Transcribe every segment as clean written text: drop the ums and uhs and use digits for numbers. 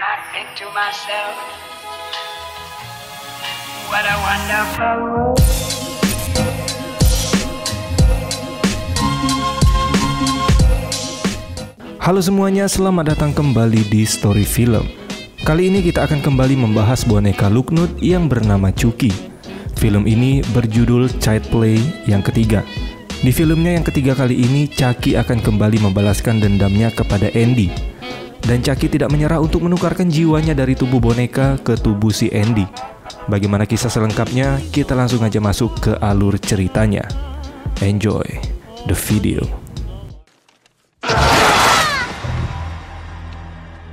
I think to myself, what a wonderful world. Halo semuanya, selamat datang kembali di Story Film. Kali ini kita akan kembali membahas boneka Luknut yang bernama Chucky. Film ini berjudul Child Play yang ketiga. Di filmnya yang ketiga kali ini, Chucky akan kembali membalaskan dendamnya kepada Andy. Dan Chucky tidak menyerah untuk menukarkan jiwanya dari tubuh boneka ke tubuh si Andy. Bagaimana kisah selengkapnya? Kita langsung aja masuk ke alur ceritanya. Enjoy the video.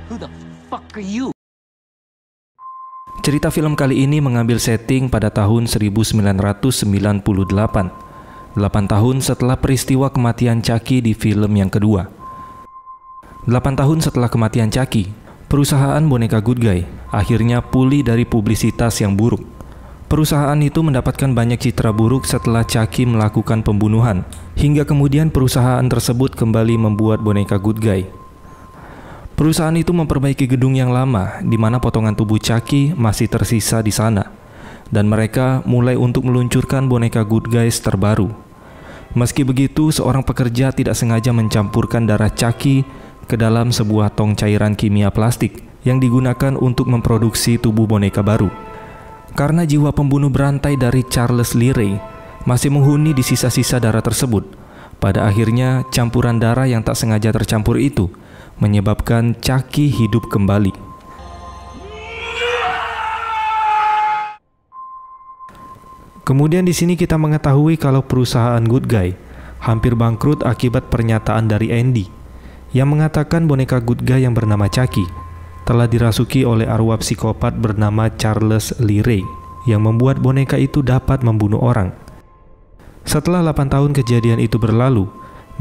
Who the fuck are you? Cerita film kali ini mengambil setting pada tahun 1998, 8 tahun setelah peristiwa kematian Chucky di film yang kedua. 8 tahun setelah kematian Chucky, perusahaan boneka Good Guy akhirnya pulih dari publisitas yang buruk. Perusahaan itu mendapatkan banyak citra buruk setelah Chucky melakukan pembunuhan, hingga kemudian perusahaan tersebut kembali membuat boneka Good Guy. Perusahaan itu memperbaiki gedung yang lama, di mana potongan tubuh Chucky masih tersisa di sana, dan mereka mulai untuk meluncurkan boneka Good Guys terbaru. Meski begitu, seorang pekerja tidak sengaja mencampurkan darah Chucky ke dalam sebuah tong cairan kimia plastik yang digunakan untuk memproduksi tubuh boneka baru. Karena jiwa pembunuh berantai dari Charles Lee Ray masih menghuni di sisa-sisa darah tersebut, pada akhirnya campuran darah yang tak sengaja tercampur itu menyebabkan Chucky hidup kembali. Kemudian di sini kita mengetahui kalau perusahaan Good Guy hampir bangkrut akibat pernyataan dari Andy yang mengatakan boneka Good Guy yang bernama Chucky telah dirasuki oleh arwah psikopat bernama Charles Lee Ray yang membuat boneka itu dapat membunuh orang. Setelah 8 tahun kejadian itu berlalu,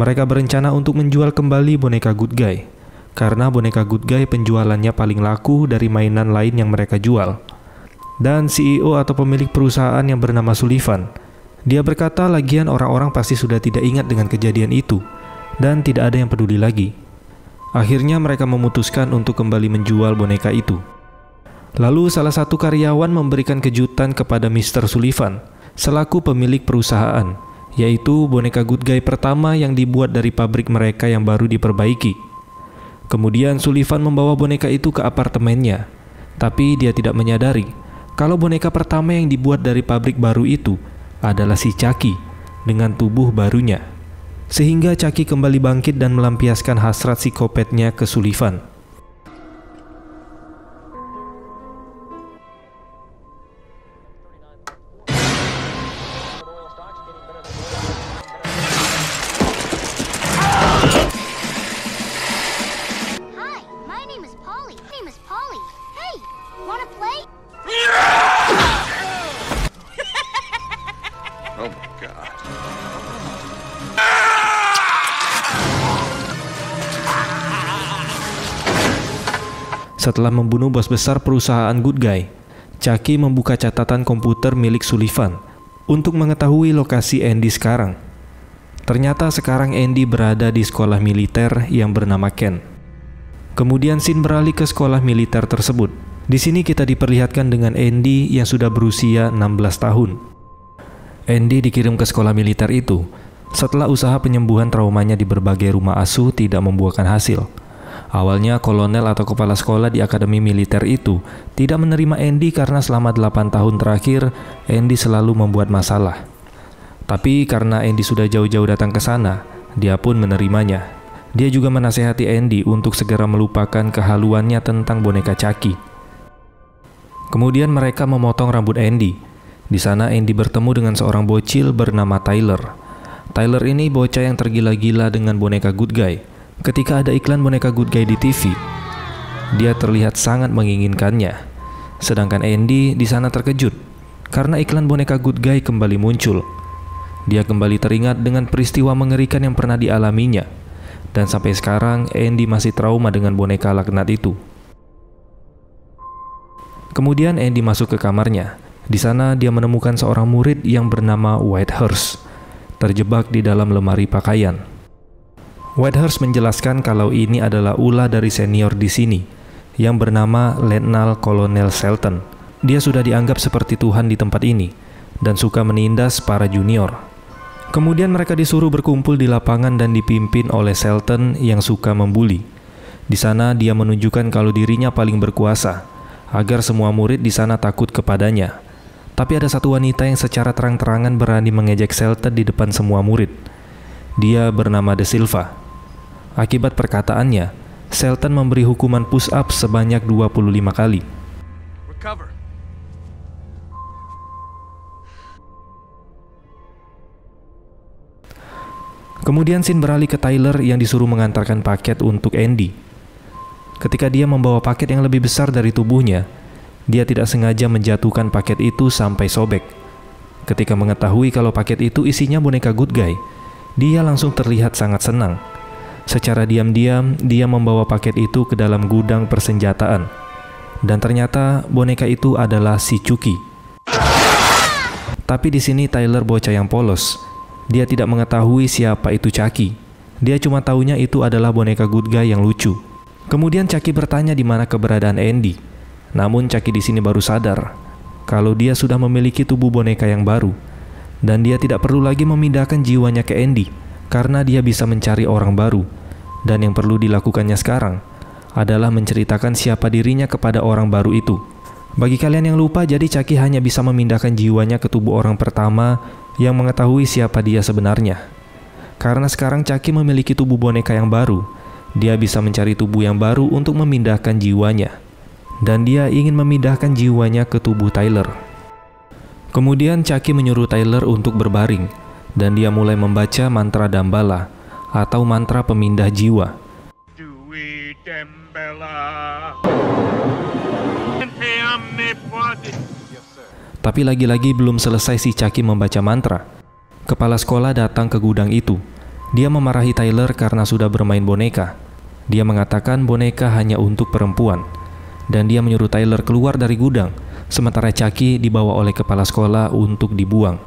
mereka berencana untuk menjual kembali boneka Good Guy karena boneka Good Guy penjualannya paling laku dari mainan lain yang mereka jual. Dan CEO atau pemilik perusahaan yang bernama Sullivan, dia berkata lagian orang-orang pasti sudah tidak ingat dengan kejadian itu dan tidak ada yang peduli lagi. Akhirnya mereka memutuskan untuk kembali menjual boneka itu. Lalu salah satu karyawan memberikan kejutan kepada Mr. Sullivan selaku pemilik perusahaan, yaitu boneka Good Guy pertama yang dibuat dari pabrik mereka yang baru diperbaiki. Kemudian Sullivan membawa boneka itu ke apartemennya, tapi dia tidak menyadari kalau boneka pertama yang dibuat dari pabrik baru itu adalah si Chucky dengan tubuh barunya. Sehingga Chucky kembali bangkit dan melampiaskan hasrat psikopatnya ke Sullivan. Hi, my name is Polly. Hey, wanna play? Oh my God. Setelah membunuh bos besar perusahaan Good Guy, Chucky membuka catatan komputer milik Sullivan untuk mengetahui lokasi Andy sekarang. Ternyata sekarang Andy berada di sekolah militer yang bernama Ken. Kemudian scene beralih ke sekolah militer tersebut. Di sini kita diperlihatkan dengan Andy yang sudah berusia 16 tahun. Andy dikirim ke sekolah militer itu setelah usaha penyembuhan traumanya di berbagai rumah asuh tidak membuahkan hasil. Awalnya kolonel atau kepala sekolah di akademi militer itu tidak menerima Andy karena selama 8 tahun terakhir Andy selalu membuat masalah. Tapi karena Andy sudah jauh-jauh datang ke sana, dia pun menerimanya. Dia juga menasehati Andy untuk segera melupakan kehaluannya tentang boneka Chucky. Kemudian mereka memotong rambut Andy. Di sana Andy bertemu dengan seorang bocil bernama Tyler. Tyler ini bocah yang tergila-gila dengan boneka Good Guy. Ketika ada iklan boneka Good Guy di TV, dia terlihat sangat menginginkannya. Sedangkan Andy di sana terkejut karena iklan boneka Good Guy kembali muncul. Dia kembali teringat dengan peristiwa mengerikan yang pernah dialaminya. Dan sampai sekarang Andy masih trauma dengan boneka laknat itu. Kemudian Andy masuk ke kamarnya. Di sana dia menemukan seorang murid yang bernama Whitehurst terjebak di dalam lemari pakaian. Whitehurst menjelaskan kalau ini adalah ulah dari senior di sini yang bernama Letnan Kolonel Shelton. Dia sudah dianggap seperti Tuhan di tempat ini dan suka menindas para junior. Kemudian mereka disuruh berkumpul di lapangan dan dipimpin oleh Shelton yang suka membuli. Di sana dia menunjukkan kalau dirinya paling berkuasa, agar semua murid di sana takut kepadanya. Tapi ada satu wanita yang secara terang-terangan berani mengejek Shelton di depan semua murid. Dia bernama De Silva. Akibat perkataannya, Shelton memberi hukuman push-up sebanyak 25 kali. Recover. Kemudian scene beralih ke Tyler yang disuruh mengantarkan paket untuk Andy. Ketika dia membawa paket yang lebih besar dari tubuhnya, dia tidak sengaja menjatuhkan paket itu sampai sobek. Ketika mengetahui kalau paket itu isinya boneka Good Guy, dia langsung terlihat sangat senang. Secara diam-diam, dia membawa paket itu ke dalam gudang persenjataan. Dan ternyata boneka itu adalah si Chucky. Tapi di sini Tyler bocah yang polos. Dia tidak mengetahui siapa itu Chucky. Dia cuma taunya itu adalah boneka Good Guy yang lucu. Kemudian Chucky bertanya di mana keberadaan Andy. Namun Chucky di sini baru sadar kalau dia sudah memiliki tubuh boneka yang baru dan dia tidak perlu lagi memindahkan jiwanya ke Andy karena dia bisa mencari orang baru. Dan yang perlu dilakukannya sekarang adalah menceritakan siapa dirinya kepada orang baru itu. Bagi kalian yang lupa, jadi Chucky hanya bisa memindahkan jiwanya ke tubuh orang pertama yang mengetahui siapa dia sebenarnya. Karena sekarang Chucky memiliki tubuh boneka yang baru, dia bisa mencari tubuh yang baru untuk memindahkan jiwanya. Dan dia ingin memindahkan jiwanya ke tubuh Tyler. Kemudian Chucky menyuruh Tyler untuk berbaring, dan dia mulai membaca mantra Dambala atau mantra pemindah jiwa. Dui Dembala. Tapi lagi-lagi belum selesai si Chucky membaca mantra. Kepala sekolah datang ke gudang itu. Dia memarahi Tyler karena sudah bermain boneka. Dia mengatakan boneka hanya untuk perempuan. Dan dia menyuruh Tyler keluar dari gudang, sementara Chucky dibawa oleh kepala sekolah untuk dibuang.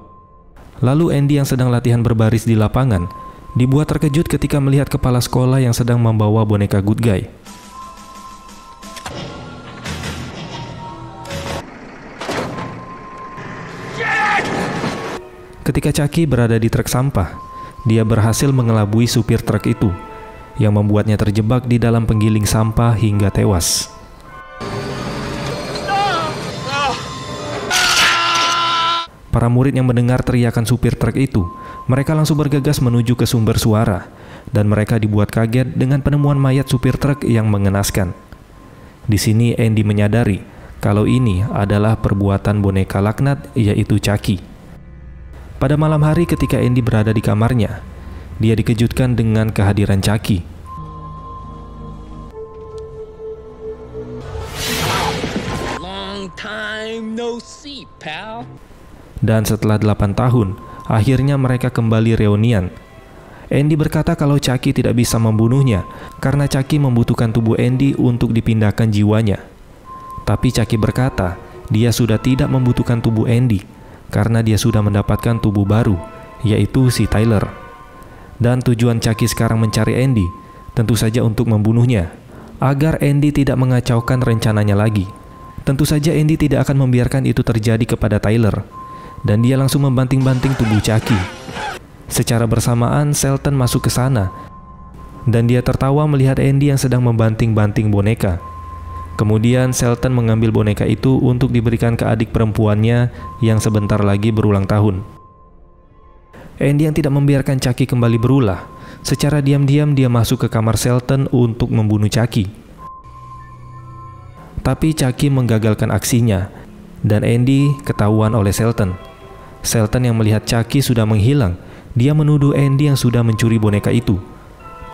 Lalu Andy yang sedang latihan berbaris di lapangan dibuat terkejut ketika melihat kepala sekolah yang sedang membawa boneka Good Guy. Ketika Chucky berada di truk sampah, dia berhasil mengelabui supir truk itu, yang membuatnya terjebak di dalam penggiling sampah hingga tewas. Para murid yang mendengar teriakan supir truk itu, mereka langsung bergegas menuju ke sumber suara, dan mereka dibuat kaget dengan penemuan mayat supir truk yang mengenaskan. Di sini Andy menyadari kalau ini adalah perbuatan boneka laknat, yaitu Chucky. Pada malam hari ketika Andy berada di kamarnya, dia dikejutkan dengan kehadiran Chucky. Long time no see, pal. Dan setelah 8 tahun, akhirnya mereka kembali reunian. Andy berkata kalau Chucky tidak bisa membunuhnya karena Chucky membutuhkan tubuh Andy untuk dipindahkan jiwanya. Tapi Chucky berkata dia sudah tidak membutuhkan tubuh Andy karena dia sudah mendapatkan tubuh baru, yaitu si Tyler. Dan tujuan Chucky sekarang mencari Andy tentu saja untuk membunuhnya, agar Andy tidak mengacaukan rencananya lagi. Tentu saja Andy tidak akan membiarkan itu terjadi kepada Tyler, dan dia langsung membanting-banting tubuh Chucky. Secara bersamaan Shelton masuk ke sana, dan dia tertawa melihat Andy yang sedang membanting-banting boneka. Kemudian Shelton mengambil boneka itu untuk diberikan ke adik perempuannya yang sebentar lagi berulang tahun. Andy yang tidak membiarkan Chucky kembali berulah, secara diam-diam dia masuk ke kamar Shelton untuk membunuh Chucky. Tapi Chucky menggagalkan aksinya, dan Andy ketahuan oleh Shelton. Shelton yang melihat Chucky sudah menghilang, dia menuduh Andy yang sudah mencuri boneka itu.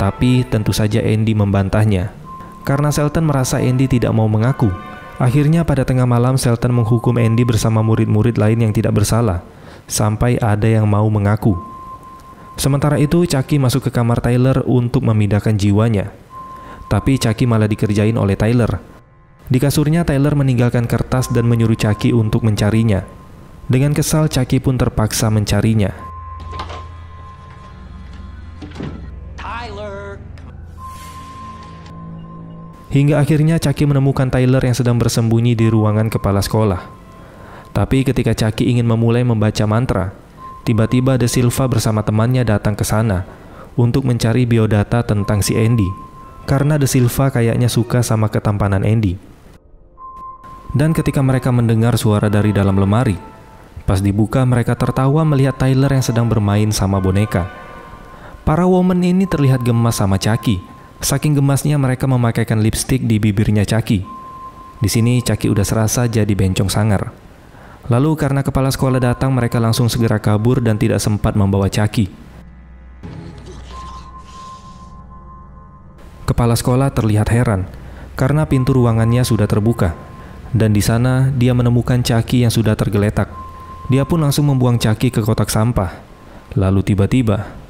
Tapi tentu saja Andy membantahnya. Karena Shelton merasa Andy tidak mau mengaku. Akhirnya pada tengah malam Shelton menghukum Andy bersama murid-murid lain yang tidak bersalah, sampai ada yang mau mengaku. Sementara itu Chucky masuk ke kamar Tyler untuk memindahkan jiwanya. Tapi Chucky malah dikerjain oleh Tyler. Di kasurnya Tyler meninggalkan kertas dan menyuruh Chucky untuk mencarinya. Dengan kesal Chucky pun terpaksa mencarinya. Hingga akhirnya Chucky menemukan Tyler yang sedang bersembunyi di ruangan kepala sekolah. Tapi ketika Chucky ingin memulai membaca mantra, tiba-tiba De Silva bersama temannya datang ke sana untuk mencari biodata tentang si Andy, karena De Silva kayaknya suka sama ketampanan Andy. Dan ketika mereka mendengar suara dari dalam lemari, pas dibuka mereka tertawa melihat Tyler yang sedang bermain sama boneka. Para woman ini terlihat gemas sama Chucky. Saking gemasnya mereka memakaikan lipstik di bibirnya Chucky. Di sini Chucky udah serasa jadi bencong sangar. Lalu karena kepala sekolah datang, mereka langsung segera kabur dan tidak sempat membawa Chucky. Kepala sekolah terlihat heran karena pintu ruangannya sudah terbuka, dan di sana dia menemukan Chucky yang sudah tergeletak. Dia pun langsung membuang Chucky ke kotak sampah. Lalu tiba-tiba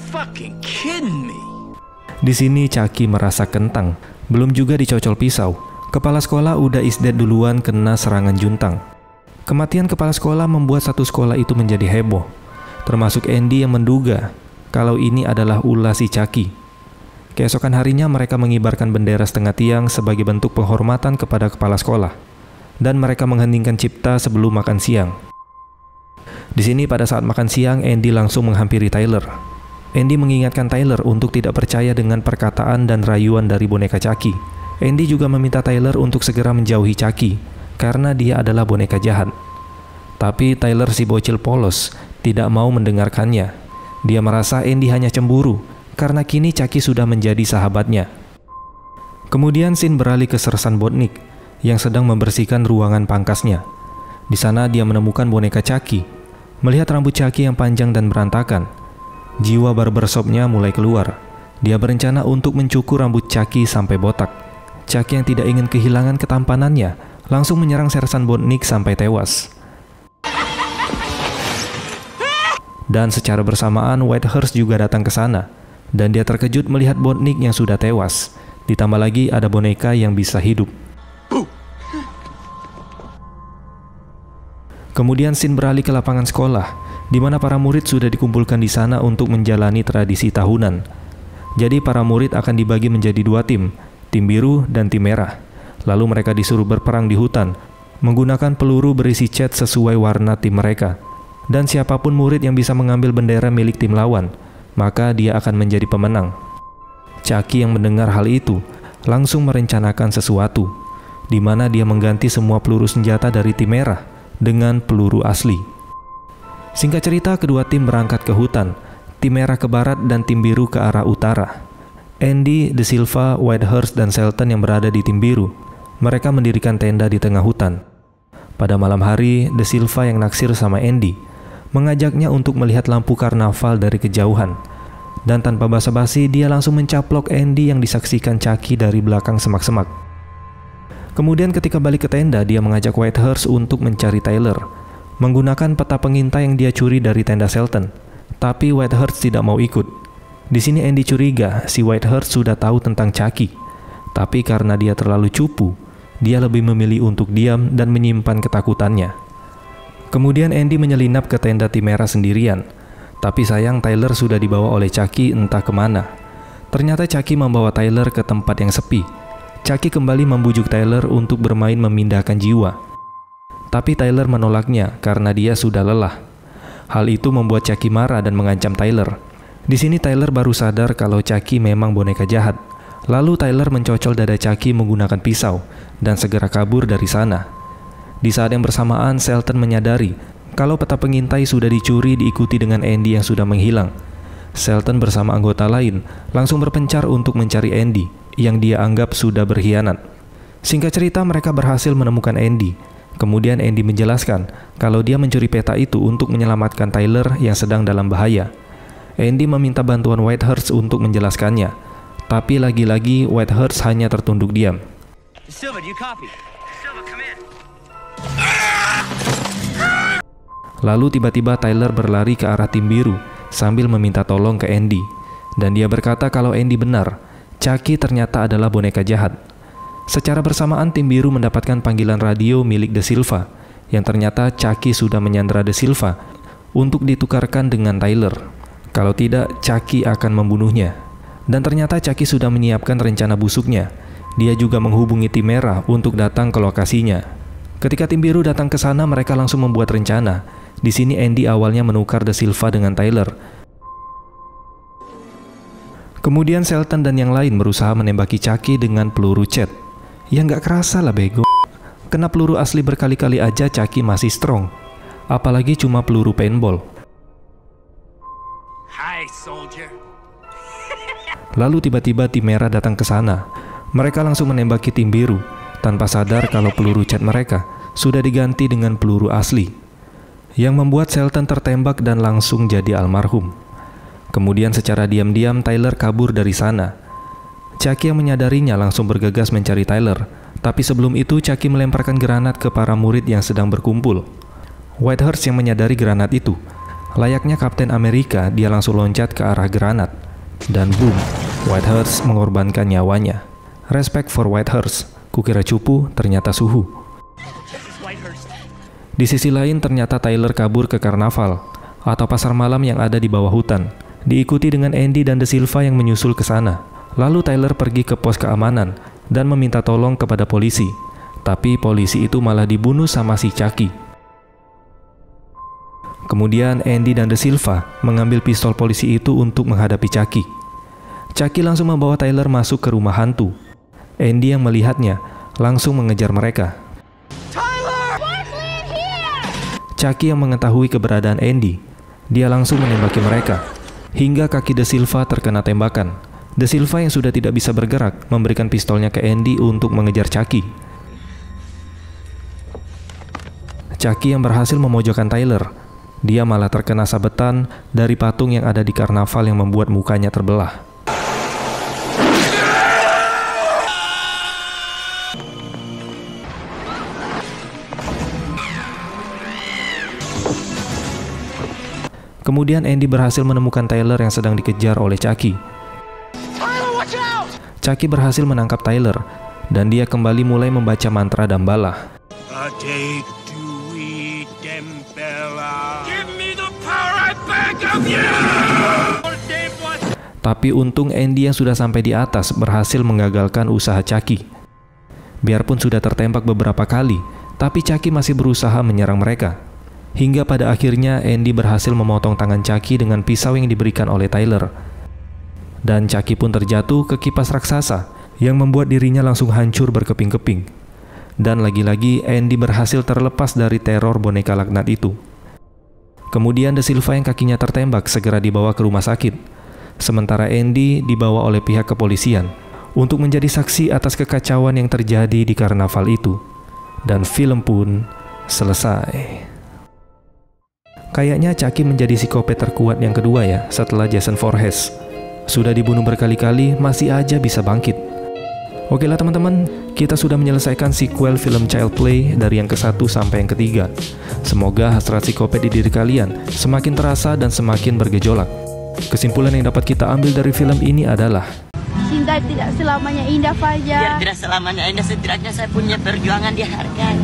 Fucking kidding me. di sini Chucky merasa kentang, belum juga dicocol pisau. Kepala sekolah udah is dead duluan kena serangan juntang. Kematian kepala sekolah membuat satu sekolah itu menjadi heboh, termasuk Andy yang menduga kalau ini adalah ulah si Chucky. Keesokan harinya mereka mengibarkan bendera setengah tiang sebagai bentuk penghormatan kepada kepala sekolah, dan mereka mengheningkan cipta sebelum makan siang. Di sini pada saat makan siang, Andy langsung menghampiri Tyler. Andy mengingatkan Tyler untuk tidak percaya dengan perkataan dan rayuan dari boneka Chucky. Andy juga meminta Tyler untuk segera menjauhi Chucky, karena dia adalah boneka jahat. Tapi Tyler si bocil polos tidak mau mendengarkannya. Dia merasa Andy hanya cemburu, karena kini Chucky sudah menjadi sahabatnya. Kemudian scene beralih ke Sersan Botnik yang sedang membersihkan ruangan pangkasnya. Di sana dia menemukan boneka Chucky. Melihat rambut Chucky yang panjang dan berantakan, jiwa barbershopnya mulai keluar. Dia berencana untuk mencukur rambut Chucky sampai botak. Chucky yang tidak ingin kehilangan ketampanannya langsung menyerang Sersan Botnik sampai tewas. Dan secara bersamaan Whitehurst juga datang ke sana, dan dia terkejut melihat Botnik yang sudah tewas. Ditambah lagi ada boneka yang bisa hidup. Kemudian scene beralih ke lapangan sekolah, di mana para murid sudah dikumpulkan di sana untuk menjalani tradisi tahunan. Jadi para murid akan dibagi menjadi dua tim biru dan tim merah. Lalu mereka disuruh berperang di hutan, menggunakan peluru berisi cat sesuai warna tim mereka. Dan siapapun murid yang bisa mengambil bendera milik tim lawan, maka dia akan menjadi pemenang. Chucky yang mendengar hal itu, langsung merencanakan sesuatu, di mana dia mengganti semua peluru senjata dari tim merah dengan peluru asli. Singkat cerita, kedua tim berangkat ke hutan, tim merah ke barat dan tim biru ke arah utara. Andy, De Silva, Whitehurst, dan Shelton yang berada di tim biru. Mereka mendirikan tenda di tengah hutan. Pada malam hari, De Silva yang naksir sama Andy mengajaknya untuk melihat lampu karnaval dari kejauhan. Dan tanpa basa-basi, dia langsung mencaplok Andy yang disaksikan Chucky dari belakang semak-semak. Kemudian ketika balik ke tenda, dia mengajak Whitehurst untuk mencari Tyler, menggunakan peta pengintai yang dia curi dari tenda Shelton. Tapi Whitehurst tidak mau ikut. Di sini Andy curiga si Whitehurst sudah tahu tentang Chucky. Tapi karena dia terlalu cupu, dia lebih memilih untuk diam dan menyimpan ketakutannya. Kemudian Andy menyelinap ke tenda tim merah sendirian. Tapi sayang Tyler sudah dibawa oleh Chucky entah kemana. Ternyata Chucky membawa Tyler ke tempat yang sepi. Chucky kembali membujuk Tyler untuk bermain memindahkan jiwa. Tapi Tyler menolaknya karena dia sudah lelah. Hal itu membuat Chucky marah dan mengancam Tyler. Di sini Tyler baru sadar kalau Chucky memang boneka jahat. Lalu Tyler mencocol dada Chucky menggunakan pisau dan segera kabur dari sana. Di saat yang bersamaan, Shelton menyadari kalau peta pengintai sudah dicuri diikuti dengan Andy yang sudah menghilang. Shelton bersama anggota lain langsung berpencar untuk mencari Andy yang dia anggap sudah berkhianat. Singkat cerita, mereka berhasil menemukan Andy. Kemudian Andy menjelaskan kalau dia mencuri peta itu untuk menyelamatkan Tyler yang sedang dalam bahaya. Andy meminta bantuan Whitehurst untuk menjelaskannya. Tapi lagi-lagi Whitehurst hanya tertunduk diam. Silva, do you copy? Silva, come in. Lalu tiba-tiba Tyler berlari ke arah tim biru sambil meminta tolong ke Andy. Dan dia berkata kalau Andy benar, Chucky ternyata adalah boneka jahat. Secara bersamaan tim biru mendapatkan panggilan radio milik De Silva yang ternyata Chucky sudah menyandra De Silva untuk ditukarkan dengan Tyler. Kalau tidak, Chucky akan membunuhnya. Dan ternyata Chucky sudah menyiapkan rencana busuknya. Dia juga menghubungi tim merah untuk datang ke lokasinya. Ketika tim biru datang ke sana, mereka langsung membuat rencana. Di sini Andy awalnya menukar De Silva dengan Tyler. Kemudian Shelton dan yang lain berusaha menembaki Chucky dengan peluru Chet. Ya nggak kerasa lah bego. Kena peluru asli berkali-kali aja Chucky masih strong. Apalagi cuma peluru paintball. Hi, soldier. Lalu tiba-tiba tim merah datang ke sana. Mereka langsung menembaki tim biru, tanpa sadar kalau peluru Chet mereka sudah diganti dengan peluru asli, yang membuat Shelton tertembak dan langsung jadi almarhum. Kemudian secara diam-diam Tyler kabur dari sana. Chucky yang menyadarinya langsung bergegas mencari Tyler, tapi sebelum itu Chucky melemparkan granat ke para murid yang sedang berkumpul. Whitehurst yang menyadari granat itu. Layaknya Kapten Amerika, dia langsung loncat ke arah granat. Dan boom, Whitehurst mengorbankan nyawanya. Respect for Whitehurst. Kukira cupu, ternyata suhu. Di sisi lain ternyata Tyler kabur ke karnaval atau pasar malam yang ada di bawah hutan, diikuti dengan Andy dan De Silva yang menyusul ke sana. Lalu Tyler pergi ke pos keamanan dan meminta tolong kepada polisi. Tapi polisi itu malah dibunuh sama si Chucky. Kemudian Andy dan De Silva mengambil pistol polisi itu untuk menghadapi Chucky. Chucky langsung membawa Tyler masuk ke rumah hantu. Andy yang melihatnya langsung mengejar mereka. Chucky yang mengetahui keberadaan Andy, dia langsung menembaki mereka, hingga kaki De Silva terkena tembakan. De Silva yang sudah tidak bisa bergerak memberikan pistolnya ke Andy untuk mengejar Chucky. Chucky yang berhasil memojokkan Tyler, dia malah terkena sabetan dari patung yang ada di karnaval yang membuat mukanya terbelah. Kemudian Andy berhasil menemukan Tyler yang sedang dikejar oleh Chucky. Chucky berhasil menangkap Tyler, dan dia kembali mulai membaca mantra Damballa. Ade Dewey Dembella. Give me the power I beg of you! Tapi untung Andy yang sudah sampai di atas berhasil menggagalkan usaha Chucky. Biarpun sudah tertembak beberapa kali, tapi Chucky masih berusaha menyerang mereka. Hingga pada akhirnya Andy berhasil memotong tangan Chucky dengan pisau yang diberikan oleh Tyler. Dan Chucky pun terjatuh ke kipas raksasa yang membuat dirinya langsung hancur berkeping-keping. Dan lagi-lagi Andy berhasil terlepas dari teror boneka laknat itu. Kemudian De Silva yang kakinya tertembak segera dibawa ke rumah sakit. Sementara Andy dibawa oleh pihak kepolisian untuk menjadi saksi atas kekacauan yang terjadi di karnaval itu. Dan film pun selesai. Kayaknya Chucky menjadi psikopat terkuat yang kedua ya setelah Jason Voorhees. Sudah dibunuh berkali-kali, masih aja bisa bangkit. Oke lah teman-teman, kita sudah menyelesaikan sequel film Child Play dari yang ke-1 sampai yang ke-3. Semoga hasrat psikopat di diri kalian semakin terasa dan semakin bergejolak. Kesimpulan yang dapat kita ambil dari film ini adalah cinta tidak selamanya indah, Fajar. Ya, tidak selamanya indah, setidaknya saya punya perjuangan dihargai.